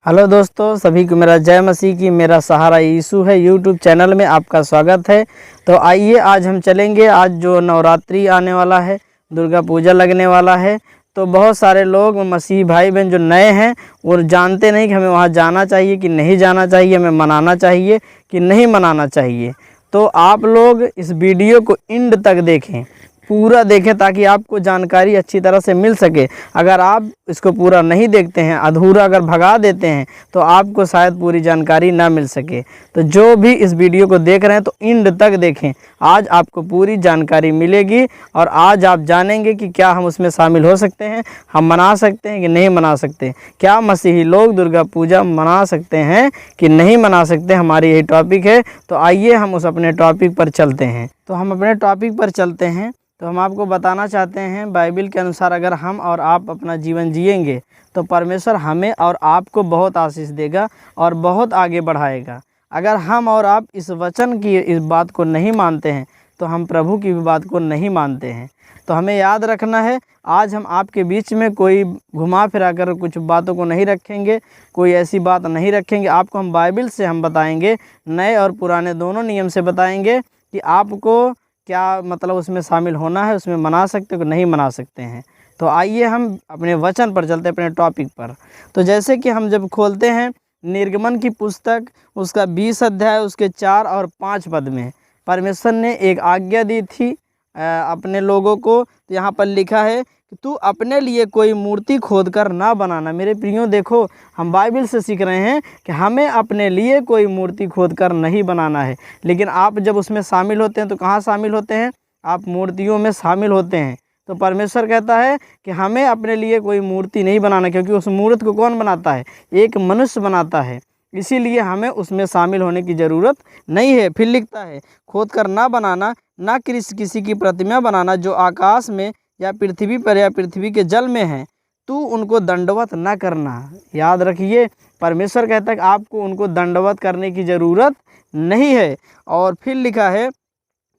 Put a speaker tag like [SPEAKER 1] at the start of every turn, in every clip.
[SPEAKER 1] Hello दोस्तों, सभी को मेरा जय मसीह की। मेरा सहारा यीशु है यूट्यूब चैनल में आपका स्वागत है। तो आइए आज हम चलेंगे। आज जो नवरात्रि आने वाला है, दुर्गा पूजा लगने वाला है, तो बहुत सारे लोग मसीही भाई बहन जो नए हैं वो जानते नहीं कि हमें वहाँ जाना चाहिए कि नहीं जाना चाहिए, हमें मनाना चाहिए कि नहीं मनाना चाहिए। तो आप लोग इस वीडियो को एंड तक देखें, पूरा देखें, ताकि आपको जानकारी अच्छी तरह से मिल सके। अगर आप इसको पूरा नहीं देखते हैं, अधूरा अगर भगा देते हैं, तो आपको शायद पूरी जानकारी ना मिल सके। तो जो भी इस वीडियो को देख रहे हैं तो एंड तक देखें, आज आपको पूरी जानकारी मिलेगी और आज आप जानेंगे कि क्या हम उसमें शामिल हो सकते हैं, हम मना सकते हैं कि नहीं मना सकते, क्या मसीही लोग दुर्गा पूजा मना सकते हैं कि नहीं मना सकते। हमारी यही टॉपिक है। तो आइए हम उस अपने टॉपिक पर चलते हैं। तो हम अपने टॉपिक पर चलते हैं। तो हम आपको बताना चाहते हैं, बाइबल के अनुसार अगर हम और आप अपना जीवन जिएंगे तो परमेश्वर हमें और आपको बहुत आशीष देगा और बहुत आगे बढ़ाएगा। अगर हम और आप इस वचन की इस बात को नहीं मानते हैं तो हम प्रभु की भी बात को नहीं मानते हैं। तो हमें याद रखना है, आज हम आपके बीच में कोई घुमा फिरा कर कुछ बातों को नहीं रखेंगे, कोई ऐसी बात नहीं रखेंगे। आपको हम बाइबल से हम बताएंगे, नए और पुराने दोनों नियम से बताएंगे कि आपको क्या मतलब उसमें शामिल होना है, उसमें मना सकते हो कि नहीं मना सकते हैं। तो आइए हम अपने वचन पर चलते हैं, अपने टॉपिक पर। तो जैसे कि हम जब खोलते हैं निर्गमन की पुस्तक, उसका 20 अध्याय उसके 4 और 5 पद में परमेश्वर ने एक आज्ञा दी थी अपने लोगों को। तो यहाँ पर लिखा है कि तू अपने लिए कोई मूर्ति खोद कर ना बनाना। मेरे प्रियो देखो, हम बाइबल से सीख रहे हैं कि हमें अपने लिए कोई मूर्ति खोद कर नहीं बनाना है। लेकिन आप जब उसमें शामिल होते हैं तो कहाँ शामिल होते हैं? आप मूर्तियों में शामिल होते हैं। तो परमेश्वर कहता है कि हमें अपने लिए कोई मूर्ति नहीं बनाना, क्योंकि उस मूर्ति को कौन बनाता है? एक मनुष्य बनाता है। इसीलिए हमें उसमें शामिल होने की ज़रूरत नहीं है। फिर लिखता है, खोद कर ना बनाना, ना किसी की प्रतिमा बनाना जो आकाश में या पृथ्वी पर या पृथ्वी के जल में है, तू उनको दंडवत ना करना। याद रखिए, परमेश्वर कहता है कि आपको उनको दंडवत करने की ज़रूरत नहीं है। और फिर लिखा है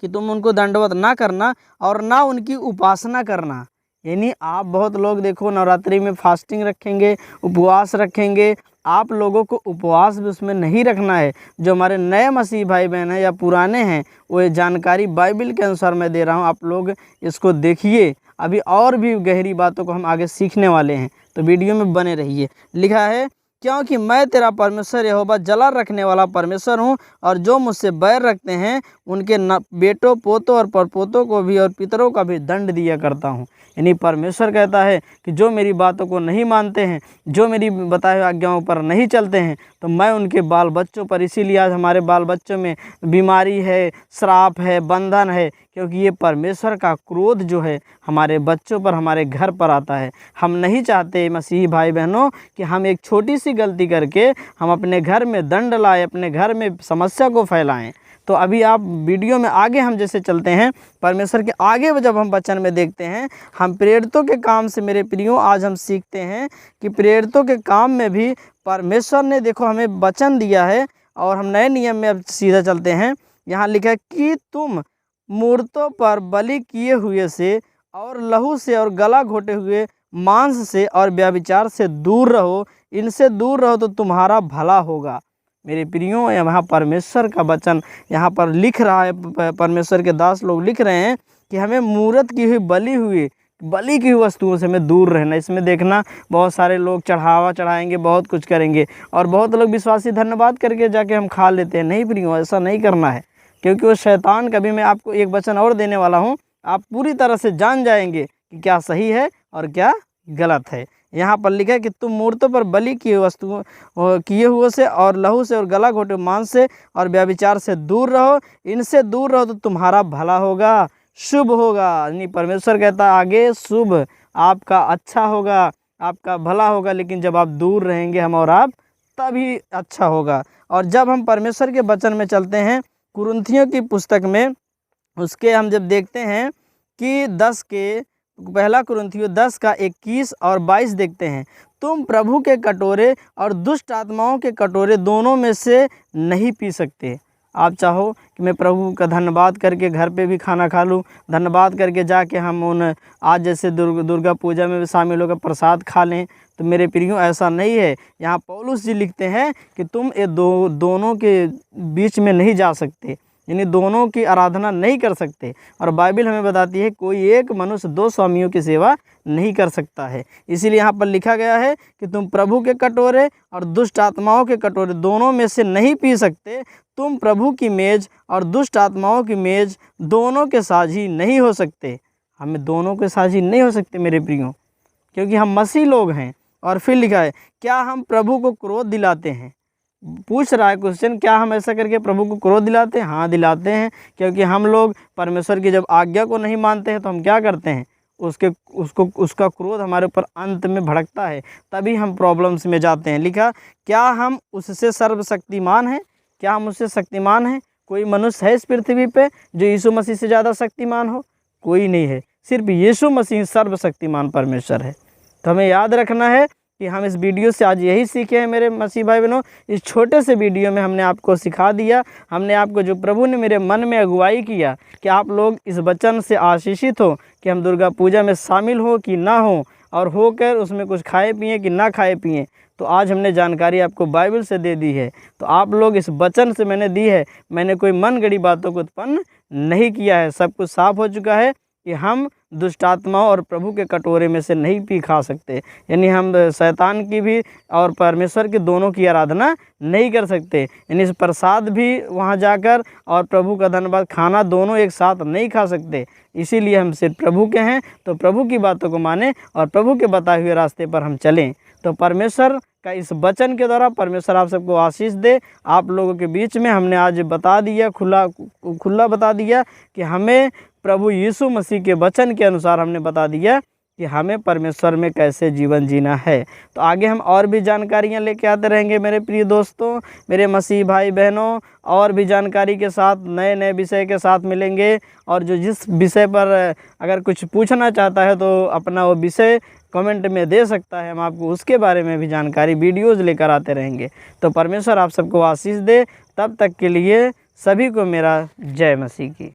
[SPEAKER 1] कि तुम उनको दंडवत ना करना और ना उनकी उपासना करना। यानी आप बहुत लोग देखो नवरात्रि में फास्टिंग रखेंगे, उपवास रखेंगे। आप लोगों को उपवास भी उसमें नहीं रखना है। जो हमारे नए मसीह भाई बहन हैं या पुराने हैं, वो ये जानकारी बाइबल के अनुसार मैं दे रहा हूँ, आप लोग इसको देखिए। अभी और भी गहरी बातों को हम आगे सीखने वाले हैं, तो वीडियो में बने रहिए। लिखा है, क्योंकि मैं तेरा परमेश्वर यहोवा जला रखने वाला परमेश्वर हूँ, और जो मुझसे बैर रखते हैं उनके बेटों पोतों और परपोतों को भी और पितरों का भी दंड दिया करता हूँ। यानी परमेश्वर कहता है कि जो मेरी बातों को नहीं मानते हैं, जो मेरी बताए हुए आज्ञाओं पर नहीं चलते हैं, तो मैं उनके बाल बच्चों पर, इसीलिए आज हमारे बाल बच्चों में बीमारी है, श्राप है, बंधन है, क्योंकि ये परमेश्वर का क्रोध जो है हमारे बच्चों पर, हमारे घर पर आता है। हम नहीं चाहते मसीही भाई बहनों कि हम एक छोटी सी गलती करके हम अपने घर में दंड लाएं, अपने घर में समस्या को फैलाएं। तो अभी आप वीडियो में आगे हम जैसे चलते हैं, परमेश्वर के आगे जब हम वचन में देखते हैं, हम प्रेरितों के काम से मेरे प्रियो आज हम सीखते हैं कि प्रेरितों के काम में भी परमेश्वर ने देखो हमें वचन दिया है। और हम नए नियम में अब सीधा चलते हैं। यहाँ लिखा है कि तुम मूर्तों पर बलि किए हुए से और लहू से और गला घोटे हुए मांस से और व्यभिचार से दूर रहो। इनसे दूर रहो तो तुम्हारा भला होगा। मेरे प्रियो, यहाँ परमेश्वर का वचन यहाँ पर लिख रहा है, परमेश्वर के दास लोग लिख रहे हैं कि हमें मूर्त की हुई बलि की हुई वस्तुओं से हमें दूर रहना। इसमें देखना, बहुत सारे लोग चढ़ावा चढ़ाएंगे, बहुत कुछ करेंगे, और बहुत लोग विश्वासी धन्यवाद करके जाके हम खा लेते हैं। नहीं प्रियो, ऐसा नहीं करना है, क्योंकि वो शैतान का भी, मैं आपको एक वचन और देने वाला हूँ, आप पूरी तरह से जान जाएंगे कि क्या सही है और क्या गलत है। यहाँ पर लिखा है कि तुम मूर्तों पर बलि किए वस्तुओं किए हुए से और लहू से और गला घोटे मांस से और व्यभिचार से दूर रहो। इनसे दूर रहो तो तुम्हारा भला होगा, शुभ होगा। यानी परमेश्वर कहता है आगे शुभ, आपका अच्छा होगा, आपका भला होगा। लेकिन जब आप दूर रहेंगे हम और आप, तभी अच्छा होगा। और जब हम परमेश्वर के वचन में चलते हैं, कुरिन्थियों की पुस्तक में उसके हम जब देखते हैं कि 10 के पहला कुरिन्थियों 10 का 21 और 22 देखते हैं, तुम प्रभु के कटोरे और दुष्ट आत्माओं के कटोरे दोनों में से नहीं पी सकते। आप चाहो कि मैं प्रभु का धन्यवाद करके घर पे भी खाना खा लूँ, धन्यवाद करके जाके हम उन आज जैसे दुर्गा पूजा में भी शामिल होकर प्रसाद खा लें, तो मेरे प्रियो ऐसा नहीं है। यहाँ पौलुस जी लिखते हैं कि तुम ये दोनों के बीच में नहीं जा सकते, यानी दोनों की आराधना नहीं कर सकते। और बाइबल हमें बताती है कोई एक मनुष्य दो स्वामियों की सेवा नहीं कर सकता है। इसीलिए यहाँ पर लिखा गया है कि तुम प्रभु के कटोरे और दुष्ट आत्माओं के कटोरे दोनों में से नहीं पी सकते। तुम प्रभु की मेज और दुष्ट आत्माओं की मेज दोनों के साझी नहीं हो सकते। हमें दोनों के साझी नहीं हो सकते मेरे प्रियो, क्योंकि हम मसीह लोग हैं। और फिर लिखा है, क्या हम प्रभु को क्रोध दिलाते हैं? पूछ रहा है क्वेश्चन, क्या हम ऐसा करके प्रभु को क्रोध दिलाते हैं? हाँ, दिलाते हैं, क्योंकि हम लोग परमेश्वर की जब आज्ञा को नहीं मानते हैं तो हम क्या करते हैं, उसका क्रोध हमारे ऊपर अंत में भड़कता है, तभी हम प्रॉब्लम्स में जाते हैं। लिखा, क्या हम उससे सर्वशक्तिमान हैं? क्या हम उससे शक्तिमान हैं? कोई मनुष्य है इस पृथ्वी पे जो यीशु मसीह से ज़्यादा शक्तिमान हो? कोई नहीं है, सिर्फ यीशु मसीह सर्वशक्तिमान परमेश्वर है। तो हमें याद रखना है कि हम इस वीडियो से आज यही सीखे हैं मेरे मसीह भाई बहनों। इस छोटे से वीडियो में हमने आपको सिखा दिया, हमने आपको जो प्रभु ने मेरे मन में अगुवाई किया कि आप लोग इस वचन से आशीषित हो कि हम दुर्गा पूजा में शामिल हो कि ना हो, और होकर उसमें कुछ खाए पिए कि ना खाए पिए। तो आज हमने जानकारी आपको बाइबल से दे दी है, तो आप लोग इस वचन से मैंने दी है, मैंने कोई मन गढ़ी बातों को उत्पन्न नहीं किया है। सब कुछ साफ हो चुका है कि हम दुष्ट आत्माओं और प्रभु के कटोरे में से नहीं पी खा सकते, यानी हम शैतान की भी और परमेश्वर के दोनों की आराधना नहीं कर सकते। यानी इस प्रसाद भी वहाँ जाकर और प्रभु का धन्यवाद खाना दोनों एक साथ नहीं खा सकते। इसीलिए हम सिर्फ प्रभु के हैं, तो प्रभु की बातों को माने और प्रभु के बताए हुए रास्ते पर हम चलें। तो परमेश्वर का इस वचन के द्वारा परमेश्वर आप सबको आशीष दे। आप लोगों के बीच में हमने आज बता दिया, खुला बता दिया कि हमें प्रभु यीशु मसीह के वचन के अनुसार हमने बता दिया कि हमें परमेश्वर में कैसे जीवन जीना है। तो आगे हम और भी जानकारियां लेके आते रहेंगे मेरे प्रिय दोस्तों, मेरे मसीह भाई बहनों, और भी जानकारी के साथ नए नए विषय के साथ मिलेंगे। और जो जिस विषय पर अगर कुछ पूछना चाहता है तो अपना वो विषय कमेंट में दे सकता है, हम आपको उसके बारे में भी जानकारी वीडियोज़ लेकर आते रहेंगे। तो परमेश्वर आप सबको आशीष दे। तब तक के लिए सभी को मेरा जय मसीह की।